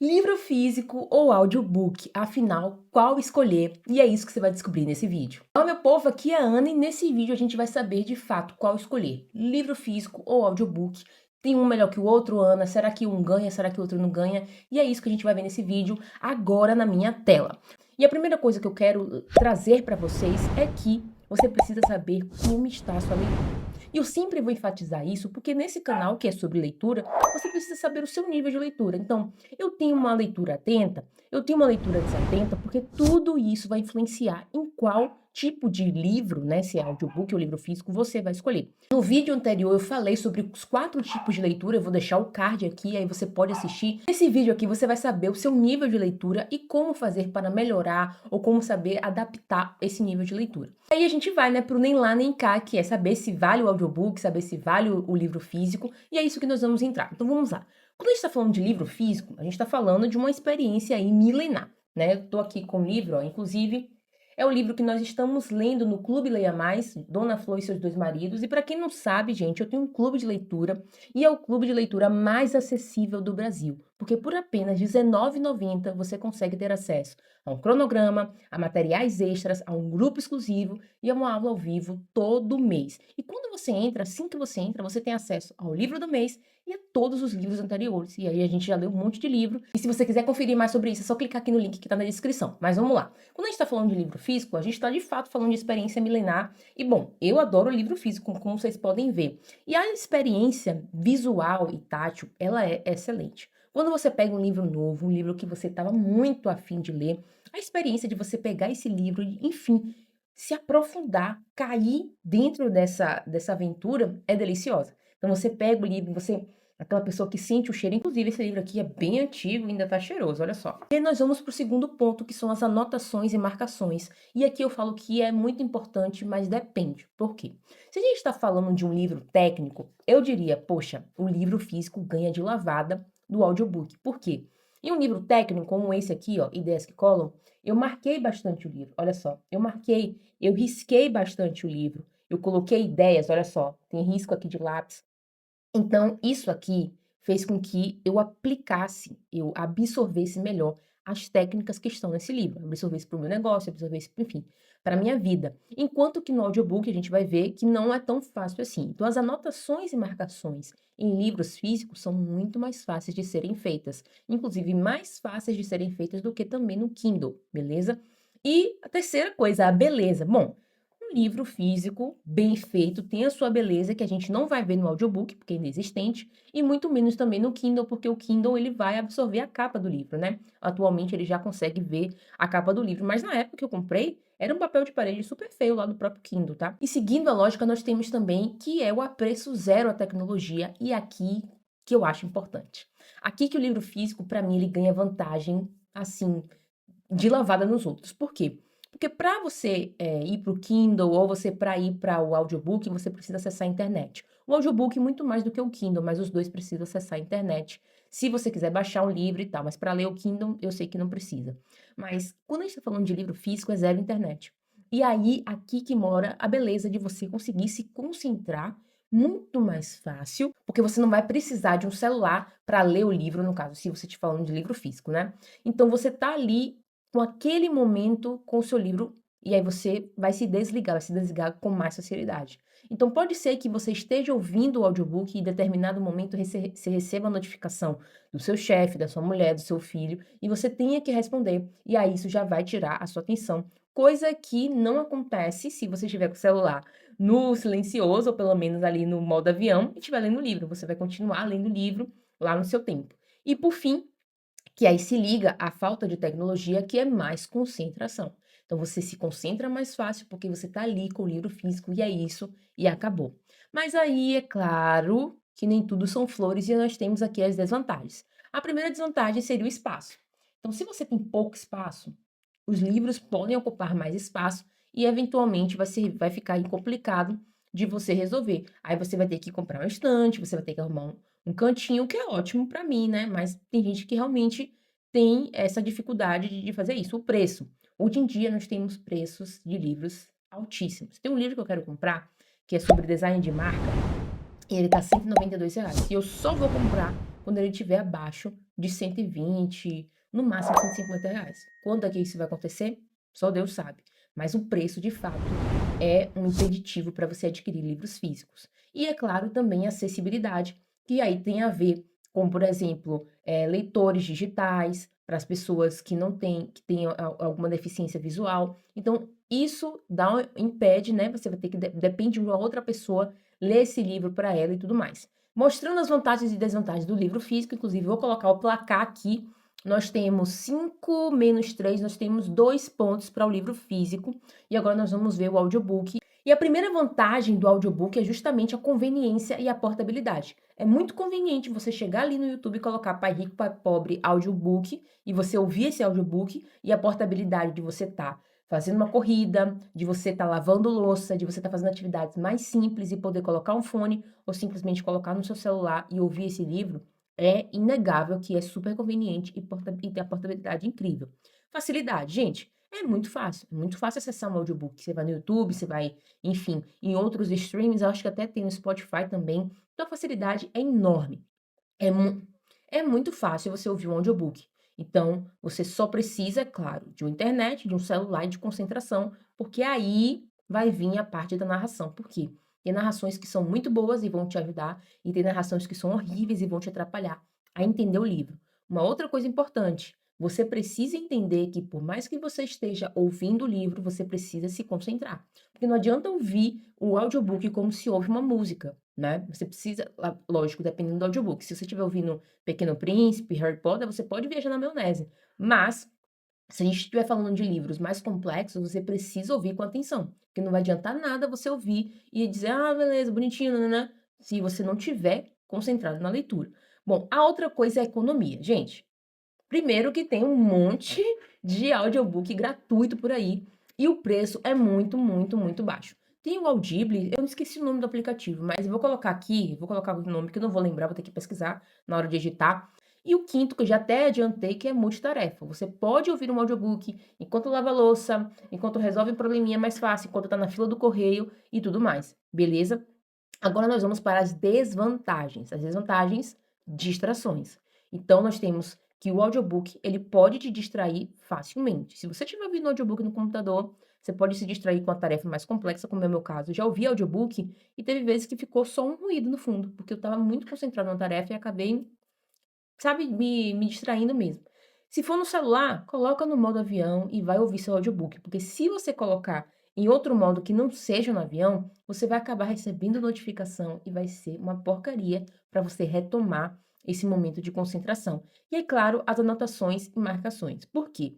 Livro físico ou audiobook? Afinal, qual escolher? E é isso que você vai descobrir nesse vídeo. Olá, meu povo, aqui é a Ana e nesse vídeo a gente vai saber de fato qual escolher. Livro físico ou audiobook? Tem um melhor que o outro, Ana? Será que um ganha? Será que o outro não ganha? E é isso que a gente vai ver nesse vídeo agora na minha tela. E a primeira coisa que eu quero trazer para vocês é que você precisa saber como está a sua leitura. E eu sempre vou enfatizar isso porque nesse canal que é sobre leitura, você precisa saber o seu nível de leitura. Então, eu tenho uma leitura atenta, eu tenho uma leitura desatenta, porque tudo isso vai influenciar em qual tipo de livro, né, se é audiobook ou livro físico, você vai escolher. No vídeo anterior eu falei sobre os 4 tipos de leitura, eu vou deixar o card aqui, aí você pode assistir. Nesse vídeo aqui você vai saber o seu nível de leitura e como fazer para melhorar ou como saber adaptar esse nível de leitura. Aí a gente vai, né, pro nem lá nem cá, que é saber se vale o audiobook, saber se vale o livro físico, e é isso que nós vamos entrar. Então vamos lá. Quando a gente está falando de livro físico, a gente está falando de uma experiência aí milenar, né? Eu tô aqui com o livro, ó, inclusive é o livro que nós estamos lendo no Clube Leia Mais, Dona Flor e seus 2 maridos. E para quem não sabe, gente, eu tenho um clube de leitura e é o clube de leitura mais acessível do Brasil, porque por apenas R$19,90 você consegue ter acesso a um cronograma, a materiais extras, a um grupo exclusivo e a uma aula ao vivo todo mês. E quando você entra, assim que você entra, você tem acesso ao livro do mês e a todos os livros anteriores. E aí a gente já leu um monte de livro. E se você quiser conferir mais sobre isso, é só clicar aqui no link que está na descrição. Mas vamos lá. Quando a gente está falando de livro físico, a gente está de fato falando de experiência milenar. E bom, eu adoro livro físico, como vocês podem ver. E a experiência visual e tátil, ela é excelente. Quando você pega um livro novo, um livro que você estava muito afim de ler, a experiência de você pegar esse livro e, enfim, se aprofundar, cair dentro dessa aventura é deliciosa. Então você pega o livro, você aquela pessoa que sente o cheiro. Inclusive, esse livro aqui é bem antigo e ainda tá cheiroso, olha só. E aí nós vamos pro segundo ponto, que são as anotações e marcações. E aqui eu falo que é muito importante, mas depende. Por quê? Se a gente está falando de um livro técnico, eu diria, poxa, o livro físico ganha de lavada do audiobook. Por quê? Em um livro técnico, como esse aqui, ó, Ideias que Colam, eu marquei bastante o livro, olha só. Eu risquei bastante o livro. Eu coloquei ideias, olha só, tem risco aqui de lápis. Então, isso aqui fez com que eu aplicasse, eu absorvesse melhor as técnicas que estão nesse livro, absorvesse para o meu negócio, absorvesse, enfim, para a minha vida. Enquanto que no audiobook a gente vai ver que não é tão fácil assim. Então, as anotações e marcações em livros físicos são muito mais fáceis de serem feitas, inclusive mais fáceis de serem feitas do que também no Kindle, beleza? E a terceira coisa, a beleza. Bom, um livro físico, bem feito, tem a sua beleza, que a gente não vai ver no audiobook, porque é inexistente, e muito menos também no Kindle, porque o Kindle ele vai absorver a capa do livro, né? Atualmente ele já consegue ver a capa do livro, mas na época que eu comprei, era um papel de parede super feio lá do próprio Kindle, tá? E seguindo a lógica, nós temos também que é o apreço zero à tecnologia, e aqui que eu acho importante. Aqui que o livro físico, para mim, ele ganha vantagem, assim, de lavada nos outros. Por quê? Porque para você ir para o Kindle ou você para ir para o audiobook, você precisa acessar a internet. O audiobook muito mais do que o Kindle, mas os dois precisam acessar a internet. Se você quiser baixar um livro e tal, mas para ler o Kindle, eu sei que não precisa. Mas quando a gente está falando de livro físico, é zero internet. E aí, aqui que mora a beleza de você conseguir se concentrar muito mais fácil, porque você não vai precisar de um celular para ler o livro, no caso, se você estiver falando de livro físico, né? Então você tá ali com aquele momento com o seu livro e aí você vai se desligar com mais facilidade. Então pode ser que você esteja ouvindo o audiobook e em determinado momento você receba a notificação do seu chefe, da sua mulher, do seu filho e você tenha que responder e aí isso já vai tirar a sua atenção, coisa que não acontece se você estiver com o celular no silencioso ou pelo menos ali no modo avião e estiver lendo o livro, você vai continuar lendo o livro lá no seu tempo. E por fim, que aí se liga à falta de tecnologia, que é mais concentração. Então você se concentra mais fácil porque você está ali com o livro físico e é isso, e acabou. Mas aí é claro que nem tudo são flores e nós temos aqui as desvantagens. A primeira desvantagem seria o espaço. Então, se você tem pouco espaço, os livros podem ocupar mais espaço e eventualmente vai ficar complicado de você resolver. Aí você vai ter que comprar um estante, você vai ter que arrumar um cantinho, que é ótimo para mim, né? Mas tem gente que realmente tem essa dificuldade de fazer isso. O preço. Hoje em dia nós temos preços de livros altíssimos. Tem um livro que eu quero comprar, que é sobre design de marca, e ele tá R$192. E eu só vou comprar quando ele estiver abaixo de 120, no máximo R$ 150. Quando é que isso vai acontecer? Só Deus sabe. Mas o preço, de fato, é um impeditivo para você adquirir livros físicos. E, é claro, também a acessibilidade, que aí tem a ver com, por exemplo, leitores digitais, para as pessoas que não têm, que têm alguma deficiência visual. Então, isso impede, né? Você vai ter que, depende de uma outra pessoa, ler esse livro para ela e tudo mais. Mostrando as vantagens e desvantagens do livro físico, inclusive vou colocar o placar aqui. Nós temos 5 menos 3, nós temos 2 pontos para o livro físico. E agora nós vamos ver o audiobook. E a primeira vantagem do audiobook é justamente a conveniência e a portabilidade. É muito conveniente você chegar ali no YouTube e colocar Pai Rico, Pai Pobre, audiobook, e você ouvir esse audiobook, e a portabilidade de você estar fazendo uma corrida, de você estar lavando louça, de você estar fazendo atividades mais simples e poder colocar um fone, ou simplesmente colocar no seu celular e ouvir esse livro, é inegável que é super conveniente e tem a portabilidade incrível. Facilidade, gente. É muito fácil acessar um audiobook. Você vai no YouTube, você vai, enfim, em outros streams, acho que até tem no Spotify também. Então a facilidade é enorme. É, mu é muito fácil você ouvir um audiobook. Então, você só precisa, é claro, de uma internet, de um celular e de concentração, porque aí vai vir a parte da narração. Por quê? Tem narrações que são muito boas e vão te ajudar, e tem narrações que são horríveis e vão te atrapalhar a entender o livro. Uma outra coisa importante, você precisa entender que por mais que você esteja ouvindo o livro, você precisa se concentrar. Porque não adianta ouvir o audiobook como se ouve uma música, né? Você precisa, lógico, dependendo do audiobook. Se você estiver ouvindo Pequeno Príncipe, Harry Potter, você pode viajar na maionese. Mas, se a gente estiver falando de livros mais complexos, você precisa ouvir com atenção. Porque não vai adiantar nada você ouvir e dizer, ah, beleza, bonitinho, né? Se você não tiver concentrado na leitura. Bom, a outra coisa é a economia. Gente, primeiro que tem um monte de audiobook gratuito por aí e o preço é muito, muito, muito baixo. Tem o Audible, eu esqueci o nome do aplicativo, mas eu vou colocar aqui, vou colocar o nome que eu não vou lembrar, vou ter que pesquisar na hora de editar. E o quinto, que eu já até adiantei, que é multitarefa. Você pode ouvir um audiobook enquanto lava a louça, enquanto resolve um probleminha mais fácil, enquanto tá na fila do correio e tudo mais, beleza? Agora nós vamos para as desvantagens. As desvantagens, distrações. Então nós temos que o audiobook, ele pode te distrair facilmente. Se você estiver ouvindo audiobook no computador, você pode se distrair com a tarefa mais complexa, como é o meu caso. Eu já ouvi audiobook e teve vezes que ficou só um ruído no fundo, porque eu estava muito concentrada na tarefa e acabei, sabe, me distraindo mesmo. Se for no celular, coloca no modo avião e vai ouvir seu audiobook, porque se você colocar em outro modo que não seja no avião, você vai acabar recebendo notificação e vai ser uma porcaria para você retomar esse momento de concentração. E é claro, as anotações e marcações. Por quê?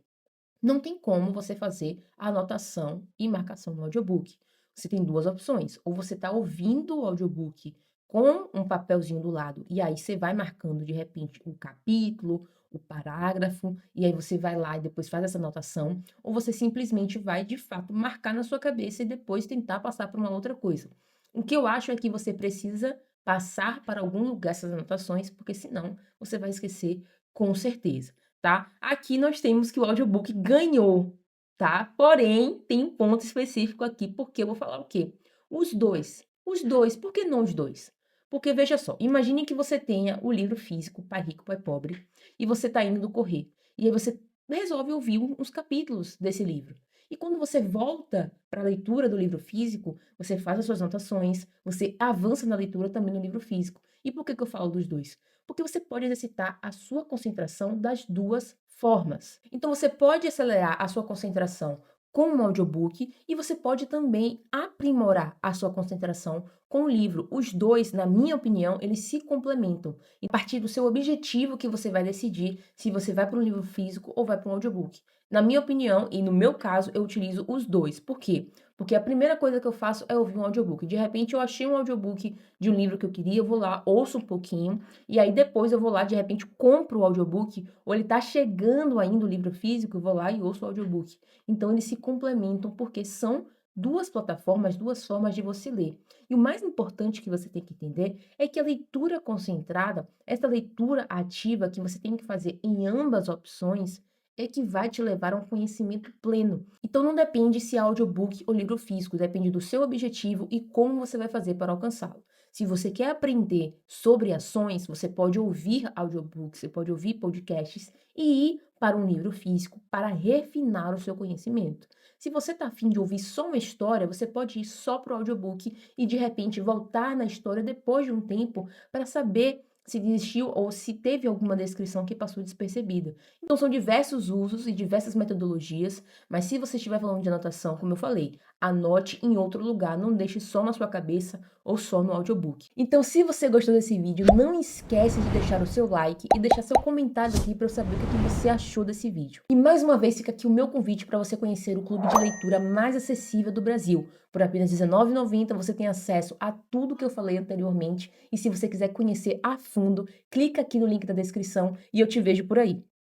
Não tem como você fazer a anotação e marcação no audiobook. Você tem duas opções. Ou você está ouvindo o audiobook com um papelzinho do lado, e aí você vai marcando de repente o capítulo, o parágrafo, e aí você vai lá e depois faz essa anotação, ou você simplesmente vai de fato marcar na sua cabeça e depois tentar passar para uma outra coisa. O que eu acho é que você precisa passar para algum lugar essas anotações, porque senão você vai esquecer com certeza, tá? Aqui nós temos que o audiobook ganhou, tá? Porém, tem um ponto específico aqui, porque eu vou falar o quê? Os dois. Os dois. Por que não os dois? Porque veja só, imagine que você tenha o livro físico, Pai Rico, Pai Pobre, e você está indo correr. E aí você resolve ouvir uns capítulos desse livro. E quando você volta para a leitura do livro físico, você faz as suas anotações, você avança na leitura também no livro físico. E por que eu falo dos dois? Porque você pode exercitar a sua concentração das duas formas. Então você pode acelerar a sua concentração com um audiobook e você pode também aprimorar a sua concentração com o livro. Os dois, na minha opinião, eles se complementam. E a partir do seu objetivo que você vai decidir se você vai para um livro físico ou vai para um audiobook. Na minha opinião, e no meu caso, eu utilizo os dois. Por quê? Porque a primeira coisa que eu faço é ouvir um audiobook. De repente, eu achei um audiobook de um livro que eu queria, eu vou lá, ouço um pouquinho, e aí depois eu vou lá, de repente, compro o audiobook, ou ele tá chegando ainda o livro físico, eu vou lá e ouço o audiobook. Então, eles se complementam porque são duas plataformas, duas formas de você ler. E o mais importante que você tem que entender é que a leitura concentrada, essa leitura ativa que você tem que fazer em ambas opções, é que vai te levar a um conhecimento pleno. Então não depende se é audiobook ou livro físico, depende do seu objetivo e como você vai fazer para alcançá-lo. Se você quer aprender sobre ações, você pode ouvir audiobooks, você pode ouvir podcasts e ir para um livro físico para refinar o seu conhecimento. Se você está afim de ouvir só uma história, você pode ir só para o audiobook e de repente voltar na história depois de um tempo para saber se existiu ou se teve alguma descrição que passou despercebida. Então são diversos usos e diversas metodologias, mas se você estiver falando de anotação, como eu falei, anote em outro lugar, não deixe só na sua cabeça ou só no audiobook. Então, se você gostou desse vídeo, não esquece de deixar o seu like e deixar seu comentário aqui para eu saber o que você achou desse vídeo. E mais uma vez fica aqui o meu convite para você conhecer o clube de leitura mais acessível do Brasil. Por apenas R$19,90 você tem acesso a tudo que eu falei anteriormente e se você quiser conhecer a fundo, clica aqui no link da descrição e eu te vejo por aí.